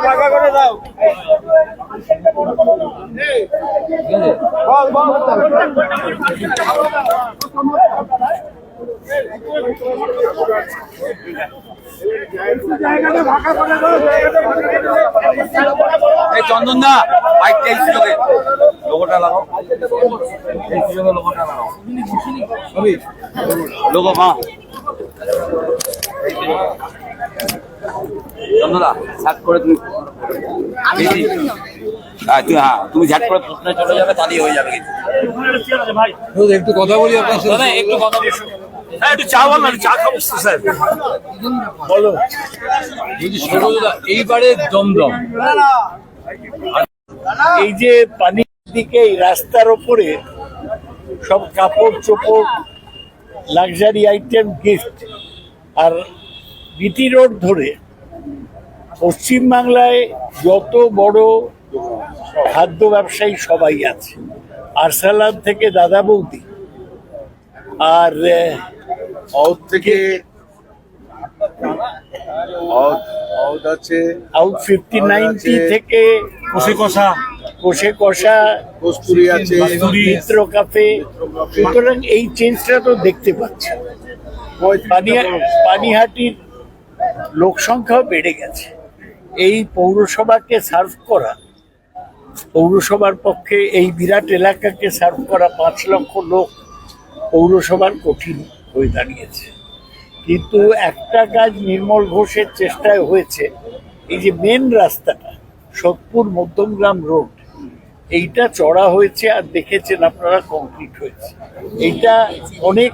ভাগা করে দাও। চন্দন দা বাইকটা এই সুযোগে লোগোটা লাগাও, এই সুযোগে লোগোটা লাগাও, লোগো মা চন্দনা ঝাট করে তুমি তুমি ঝাট করে প্রশ্নে চলে যাবে, তাহলেই হয়ে যাবে। একটু কথা বলি আপনার সাথে, একটু কথা একটু চা বল না, চা খাবো স্যার। বলো। এইবারে দমদম এই যে পানির দিকে এই রাস্তার ওপরে সব কাপড় চোপড়, লাক্সারি আইটেম, গিফট, আর বিটি রোড ধরে পশ্চিমবাংলায় যত বড় খাদ্য ব্যবসায়ী সবাই আছে, আরসালান থেকে দাদা বৌদি, আর থেকে আউট 59 থেকে কষে কষা কস্তুরি আছে, মিত্র কাফে। সুতরাং এই চেঞ্জটা তো দেখতে পাচ্ছি। পানিহাটির লোক সংখ্যাও বেড়ে গেছে। এই পৌরসভাকে সার্ভ করা, পৌরসভার পক্ষে এই বিরাট এলাকাকে সার্ভ করা 5 লক্ষ লোক পৌরসভার কঠিন হয়ে দাঁড়িয়েছে। কিন্তু একটা কাজ নির্মল ঘোষের চেষ্টায় হয়েছে, এই যে মেন রাস্তাটা সোদপুর মধ্যমগ্রাম রোড, এইটা চড়া হয়েছে, আর দেখেছেন আপনারা কংক্রিট হয়েছে। এইটা অনেক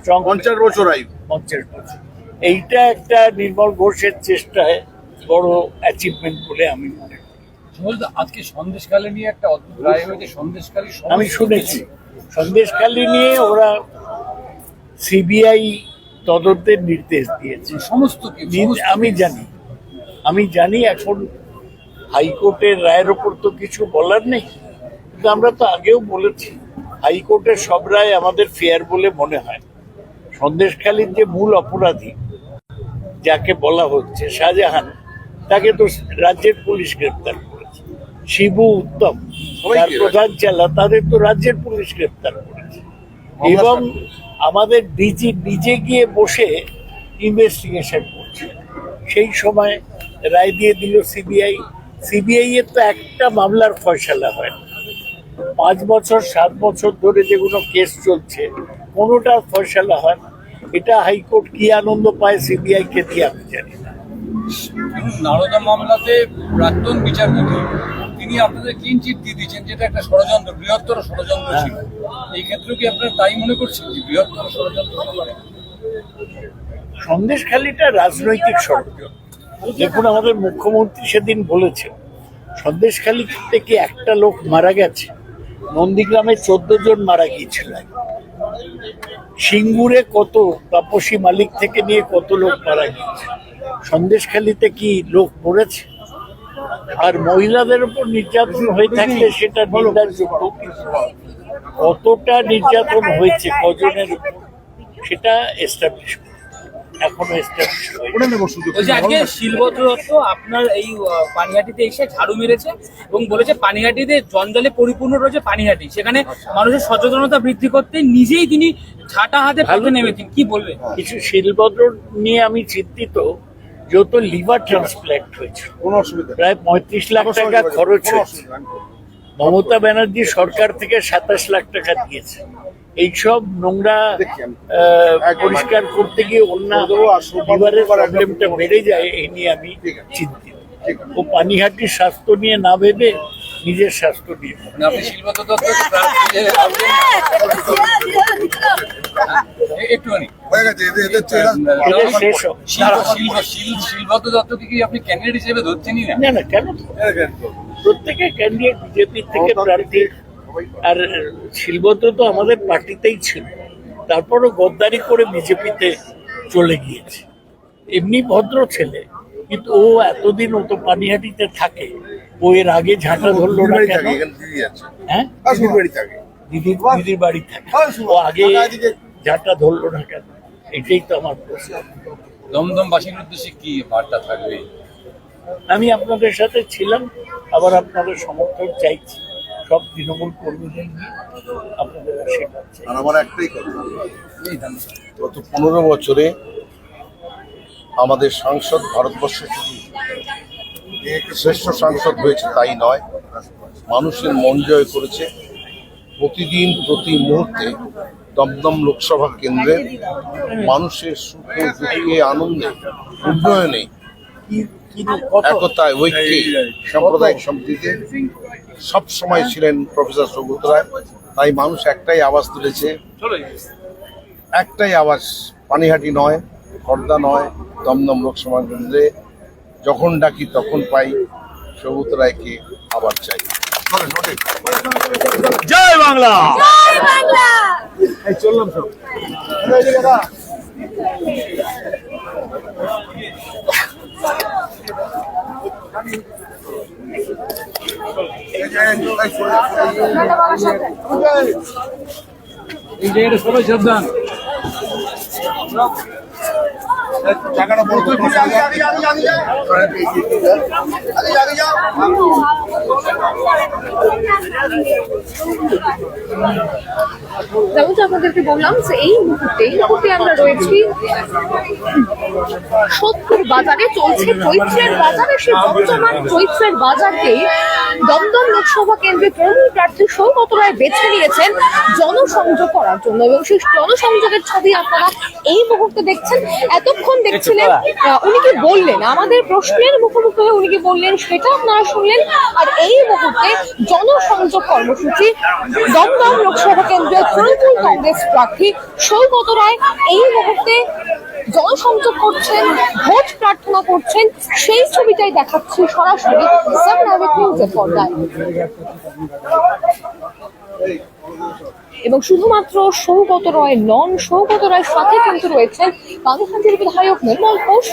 50 বছর আয়ু, 50 বছর। এইটা একটা নির্মল ঘোষের চেষ্টায় বড় অ্যাচিভমেন্ট বলে আমি মনে করি। আজকে সন্দেশখালী নিয়ে একটা অদ্ভুত রায় হয়েছে। সন্দেশখালী আমি শুনেছি সন্দেশখালী নিয়ে ওরা সিবিআই তদন্তের নির্দেশ দিয়েছে। সমস্ত আমি জানি এখন হাইকোর্টের রায়ের ওপর তো কিছু বলার নেই, কিন্তু আমরা তো আগেও বলেছি হাইকোর্টের সব রায় আমাদের ফেয়ার বলে মনে হয়। সন্দেশখালীর যে মূল অপরাধী যাকে বলা হচ্ছে শাহজাহান, তাকে তো রাজ্যের পুলিশ গ্রেপ্তার করেছে। শিবু, উত্তম, তার প্রধান চালা, তাদের তো রাজ্যের পুলিশ গ্রেপ্তার করেছে। এবং আমাদের ডিজি নিজে গিয়ে বসে ইনভেস্টিগেশন করছে। সেই সময় রায় দিয়ে দিল সিবিআই। সিবিআই এর তো একটা মামলার ফয়সালা হয় না। 5 বছর 7 বছর ধরে যেগুলো কেস চলছে, কোনোটা ফয়সালা হয় না। এটা হাইকোর্ট কি আনন্দ পায় সিবিআই কে দিয়ে আমি জানি না। নারদা মামলাতে প্রাক্তন বিচারপতি তিনি আপনাদের ক্লিন চিট দিয়ে দিয়েছেন, যেটা একটা ষড়যন্ত্র, বৃহত্তর ষড়যন্ত্র ছিল। এই ক্ষেত্রে কি আপনারা তাই মনে করছেন যে বৃহত্তর ষড়যন্ত্র? সন্দেশখালীটা রাজনৈতিক ষড়যন্ত্র। দেখুন, আমাদের মুখ্যমন্ত্রী সেদিন বলেছেন সন্দেশখালী থেকে একটা লোক মারা গেছে, নন্দীগ্রামে 14 জন মারা গিয়েছিল। সিঙ্গুরে কত তাপসী মালিক থেকে নিয়ে কত লোক মারা গিয়েছে। সন্দেশখালীতে কি লোক মরেছে? আর মহিলাদের উপর নির্যাতন হয়ে থাকলে সেটা নিন্দার যোগ্য। কতটা নির্যাতন হয়েছে কজনের উপর সেটা এস্টাবলিশ এখনো এস্টাবলিশ হয়েছে। আজকে শিলভদ্র দত্ত আপনার এই পানিহাটিতে এসে ঝাড়ু মেরেছে এবং বলেছে পানিহাটিতে জঞ্জালে পরিপূর্ণ রয়েছে পানিহাটি, সেখানে মানুষের সচেতনতা বৃদ্ধি করতে নিজেই তিনি ঝাঁটা হাতে পথে নেমেছেন। কি বলবেন? কিছু শিলভদ্র নিয়ে আমি চিন্তিত। যত লিভার ট্রান্সপ্ল্যান্ট হয়েছে, প্রায় 35 লাখ টাকা খরচ হয়েছে। মমতা ব্যানার্জি সরকার থেকে 27 লাখ টাকা দিয়েছে। এইসব নোংরা পরিষ্কার করতে গিয়ে অন্য লিভারের প্রবলেমটা বেড়ে যায়, এই নিয়ে আমি চিন্তিত। ও পানিহাটির স্বাস্থ্য নিয়ে না ভেবে নিজের স্বাস্থ্য নিয়ে। আপনি শিলভদ্র দত্ত একটুখানি শিলভদ্র দত্তকে কি আপনি ক্যান্ডিডেট হিসেবে ধরছেনই না? না, কেন? প্রত্যেকে ক্যান্ডিডেট বিজেপি থেকে প্রার্থী। আর শিলভদ্র তো আমাদের পার্টিতেই ছিল, তারপরও গদ্দারি করে বিজেপিতে চলে গিয়েছে। এমনি ভদ্র ছেলে, কিন্তু ও এতদিন ও তো পানিহাটিতে থাকে। ও এর আগে ঝাঁটা ধরলো না কেন? হ্যাঁ, দিদির বাড়ি থাকে। ও আগে ঝাঁটা ধরলো না কেন? এটাই তো আমার প্রশ্ন। দমদমবাসীর উদ্দেশ্যে কি বার্তা থাকবে? আমি আপনাদের সাথে ছিলাম, আবার আপনাদের সমর্থন চাইছি সব তৃণমূল কর্মীদের নিয়ে, আপনাদের আশীর্বাদ চাই। আর আমার একটাই কথা, এই ধন্যবাদ। গত 15 বছরে আমাদের সাংসদ ভারতবর্ষের শুধু শ্রেষ্ঠ সাংসদ হয়েছে তাই নয়, মানুষের মন জয় করেছে। প্রতিদিন প্রতি মুহূর্তে দমদম লোকসভা কেন্দ্রের মানুষের সুখে দুঃখে আনন্দে উন্নয়নে একতায় ঐক্যে সাম্প্রদায়িক সম্প্রীতিতে সবসময় ছিলেন প্রফেসর সৌগত রায়। তাই মানুষ একটাই আওয়াজ তুলেছে, একটাই আওয়াজ, পানিহাটি নয়, খড়দা নয়, দমদম লোকসভা কেন্দ্রে যখন ডাকি তখন পাই, সৌগত রায়কে আবার চাই। জয় বাংলা। চললাম সব। এই জায়গাটা সবাই সাবধান। টাকাটা বড় করে যেমনটা আপনাদেরকে বললাম যে এই মুহূর্তে আমরা রয়েছি সোদপুর বাজারে, চলছে চৈত্রের বাজারে। সেই বর্তমান চৈত্রের বাজারকে দমদম লোকসভা কেন্দ্রে তৃণমূল প্রার্থী সৌগত রায় বেছে নিয়েছেন জনসংযোগ করার জন্য, এবং সেই জনসংযোগের ছবি আপনারা এই মুহূর্তে দেখছেন। এতক্ষণ দেখছিলেন উনি কি বললেন, আমাদের প্রশ্নের মুখোমুখি হয়ে উনি কি বললেন সেটা আপনারা শুনলেন। আর এই মুহূর্তে জনসংযোগ কর্মসূচি দমদম লোকসভা কেন্দ্রের তৃণমূল কংগ্রেস প্রার্থী সৌগত রায় এই মুহূর্তে জনসংযোগ করছেন, ভোট প্রার্থনা করছেন, সেই ছবিটাই দেখাচ্ছি সরাসরি 7 Avenue নিউজের পর্দায়। এবং শুধুমাত্র সৌগত রায় নন, সৌগত রায়ের সাথে কিন্তু রয়েছেন পানিহাটির বিধায়ক নির্মল ঘোষ,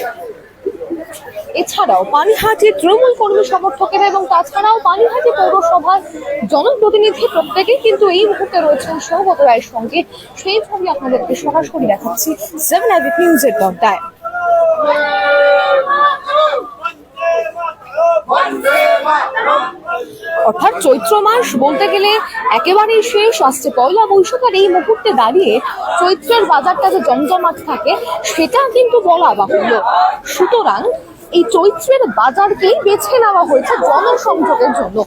এছাড়াও পানিহাটির তৃণমূল কর্মী সমর্থকেরা এবং তাছাড়াও পানিহাটি পৌরসভার জনপ্রতিনিধি প্রত্যেকেই কিন্তু এই মুহূর্তে রয়েছেন সৌগত রায়ের সঙ্গে। সেই ছবি আপনাদেরকে সরাসরি দেখাচ্ছি 7 Avenue নিউজের পর্দায়। অর্থাৎ চৈত্র মাস বলতে গেলে একেবারেই শেষ, আসছে পয়লা বৈশাখ। আর এই মুহূর্তে দাঁড়িয়ে চৈত্রের বাজারটা যে জমজমাট থাকে সেটা কিন্তু বলা বাহুল্য। সুতরাং এই চৈত্রের বাজারকেই বেছে নেওয়া হয়েছে জনসংযোগের জন্য।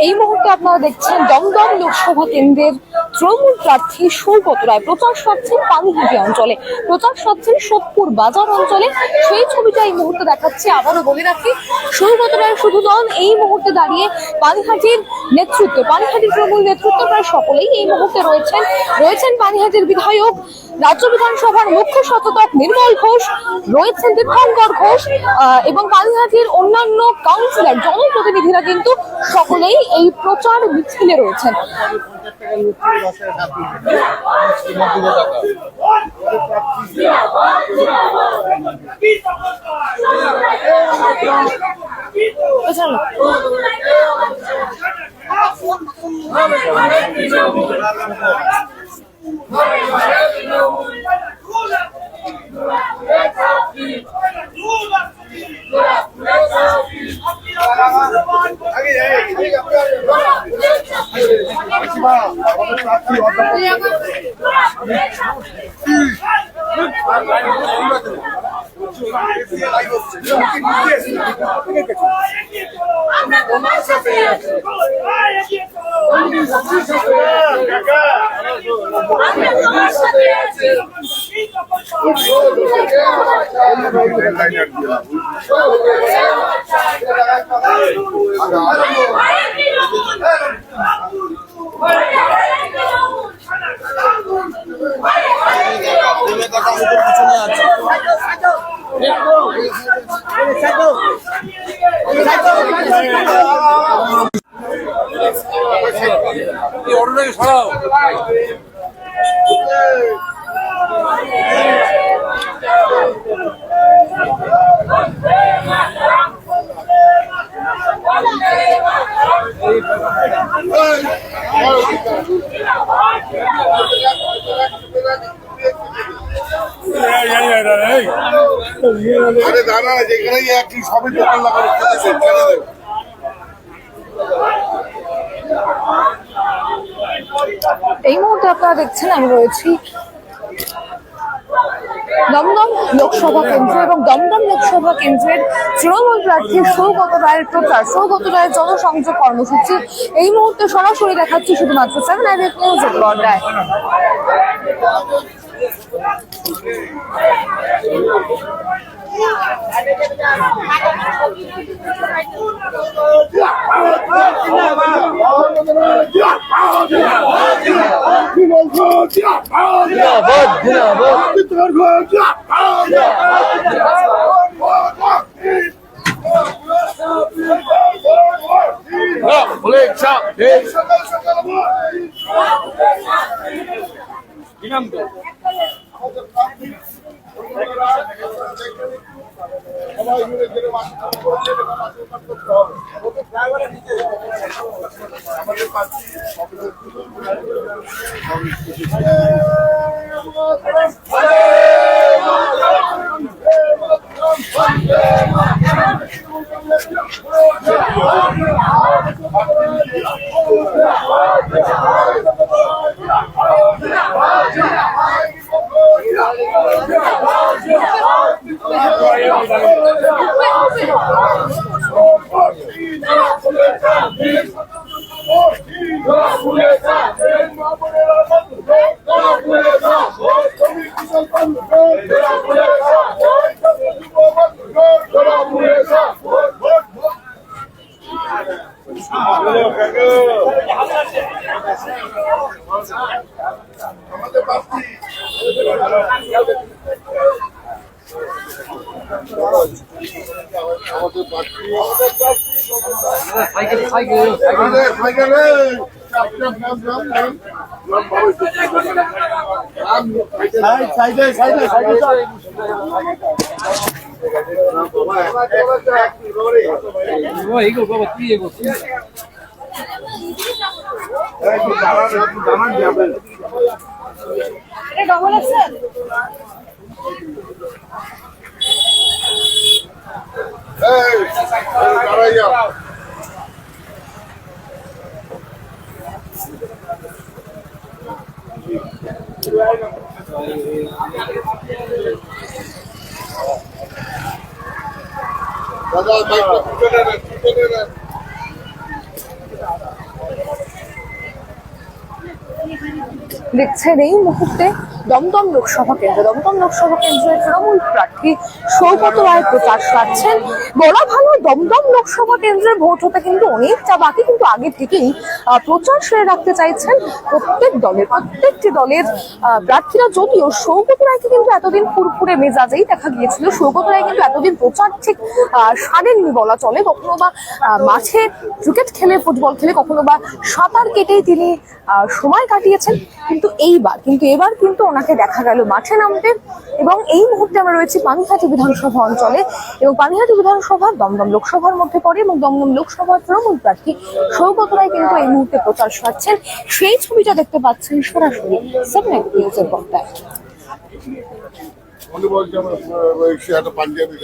এই মুহূর্তে আপনারা দেখছেন দমদম লোকসভা কেন্দ্রের তৃণমূল প্রার্থী সৌগত রায় প্রচার সারছেন পানিহাটি অঞ্চলে, প্রচার সারছেন সোদপুর বাজার অঞ্চলে। সেই ছবিটা এই মুহূর্তে দেখাচ্ছি। আবারও বলে রাখি, সৌগত রায় শুধু নন, এই মুহূর্তে দাঁড়িয়ে পানিহাটির নেতৃত্বে, পানিহাটির তৃণমূল নেতৃত্ব প্রায় সকলেই এই মুহূর্তে রয়েছেন পানিহাটির বিধায়ক, রাজ্য বিধানসভার মুখ্য সচেতক নির্মল ঘোষ, রয়েছেন দীপঙ্কর ঘোষ এবং পানিহাটির অন্যান্য কাউন্সিলর, জনপ্রতিনিধিরা কিন্তু সকলেই এই প্রচার মিছিলে রয়েছেন। অটোটাকে সরাও। আরে দাদা যেখানেই একই সবই দোকান লাগানো ছেড়ে দেবে। এই মুহূর্তে আপনারা দেখছেন আমি রয়েছি দমদম লোকসভা কেন্দ্র এবং দমদম লোকসভা কেন্দ্রের তৃণমূল প্রার্থী সৌগত রায়ের প্রচার, সৌগত রায়ের জনসংযোগ কর্মসূচি এই মুহূর্তে সরাসরি দেখাচ্ছি শুধুমাত্র 7 আইবিএস নিউজের পর্দায়। দেখছেন এই মুহূর্তে দমদম লোকসভা কেন্দ্র, দমদম লোকসভা কেন্দ্রের তৃণমূল প্রার্থী সৌগত রায় প্রচার সারছেন। বলা ভালো দমদম লোকসভা কেন্দ্রের ভোট হতে কিন্তু অনেকটা বাকি, কিন্তু আগে থেকেই প্রচার সেরে রাখতে চাইছেন প্রত্যেকটি দলের প্রার্থীরা। যদিও সৌগত রায়কে কিন্তু এতদিন ফুরফুরে মেজাজেই দেখা গিয়েছিল, সৌগত রায় কিন্তু এতদিন প্রচার ঠিক সারেননি বলা চলে। কখনো বা মাঠে ক্রিকেট খেলে, ফুটবল খেলে, কখনো বা সাঁতার কেটেই তিনি সময় কাটিয়েছেন, কিন্তু এবার কিন্তু ওনাকে দেখা গেল মাঠে নামতে। এবং এই মুহূর্তে আমরা রয়েছি পানিহাটি বিধানসভা অঞ্চলে, এবং পানিহাটি বিধানসভা দমদম লোকসভার মধ্যে পড়ে, এবং দমদম লোকসভার তৃণমূল প্রার্থী সৌগত রায় কিন্তু এই মুহূর্তে প্রচার সারছেন। সেই ছবিটা দেখতে পাচ্ছেন সরাসরি 7 আইবিএস নিউজের পর্দায়। পাঞ্জাবি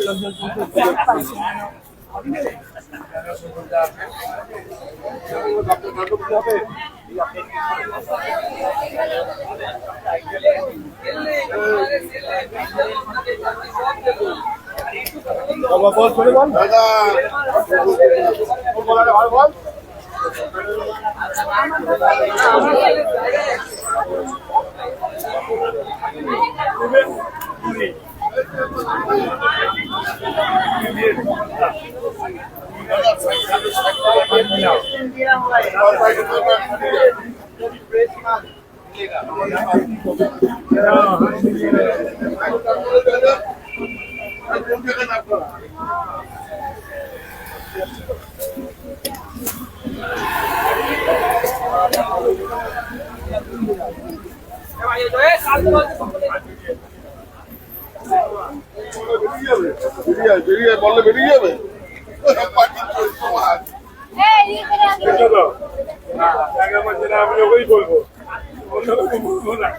বেরিয়ে বললে বেরিয়ে যাবে আমি ওই বলবো অন্য কিছু বলবো না।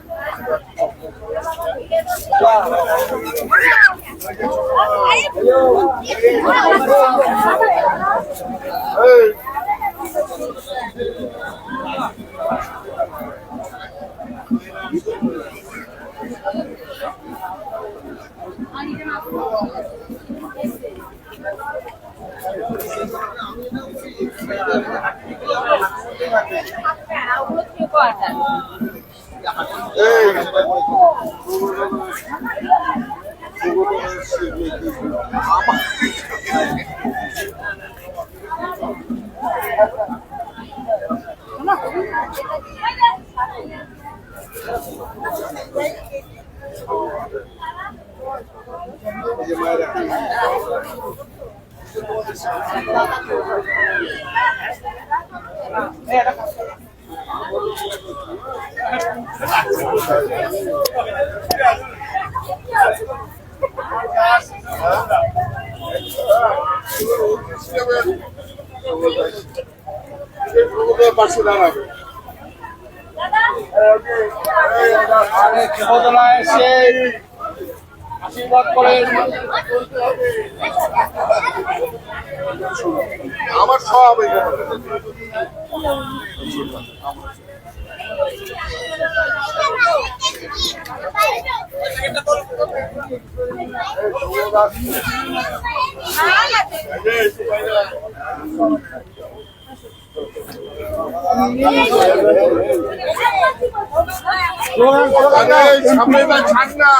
পাশে দাঁড়াবে এসে আশীর্বাদ করেন। আমার সব সামনে ছাড় না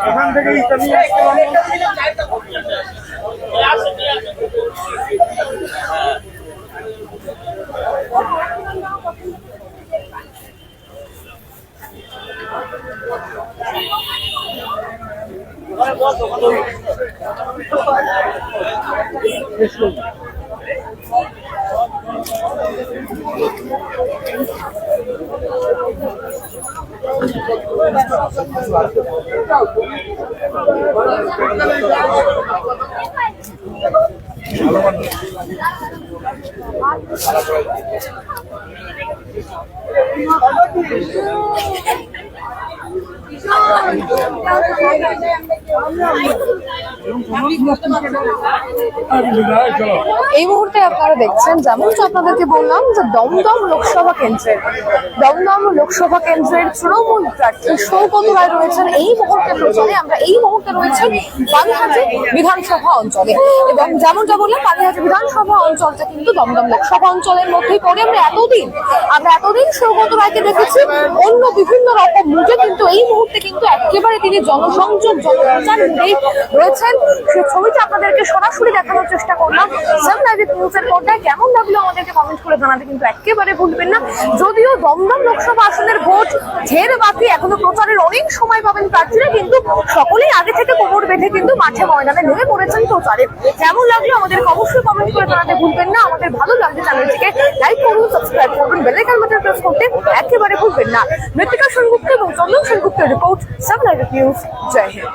এখান থেকে এই মুহূর্তে আপনারা দেখছেন যেমনটা আপনাদেরকে বললাম যে দমদম লোকসভা কেন্দ্রের তৃণমূল প্রার্থী সৌগত রায় রয়েছেন এই মুহূর্তে প্রচারে। আমরা এই মুহূর্তে রয়েছে পানিহাটি বিধানসভা অঞ্চলে এবং যেমনটা বললাম পানিহাটি বিধানসভা অঞ্চলটা কিন্তু দমদম লোকসভা অঞ্চলের মধ্যেই পড়ে। আমরা এতদিন সৌগত রায়কে দেখেছি অন্য বিভিন্ন রকম মুখে, কিন্তু এই মুহূর্তে কিন্তু একেবারে তিনি জনসংযোগ জনপ্রচার মুখেই রয়েছেন। সেই ছবিটা আপনাদেরকে সরাসরি দেখানোর চেষ্টা করলাম। সান লাইভ নিউজের পর্দায় কেমন লাগলো আমাদেরকে কমেন্ট করে জানাতে কিন্তু একেবারে ভুলবেন না। যদিও দমদম লোকসভা আসনের ভোট ঢের বাকি, এখনো প্রচারের অনেক সময় পাবেন প্রার্থীরা, কিন্তু সকলেই আগে থেকে কোমর বেঁধে কিন্তু মাঠে ময়দানে নেমে পড়েছেন প্রচারে। কেমন লাগলো আমাদেরকে অবশ্যই কমেন্ট করে জানাতে ভুলবেন না। আমাদের ভালো লাগলে চ্যানেলটিকে লাইক করুন, সাবস্ক্রাইব করুন, বেল আইকন বাটন প্রেস করতে একেবারে ভুলবেন না। মৃত্তিকা সেনগুপ্ত এবং চন্দন সেনগুপ্তের রিপোর্ট, সান লাইভ নিউজ। জয় হিন্দ।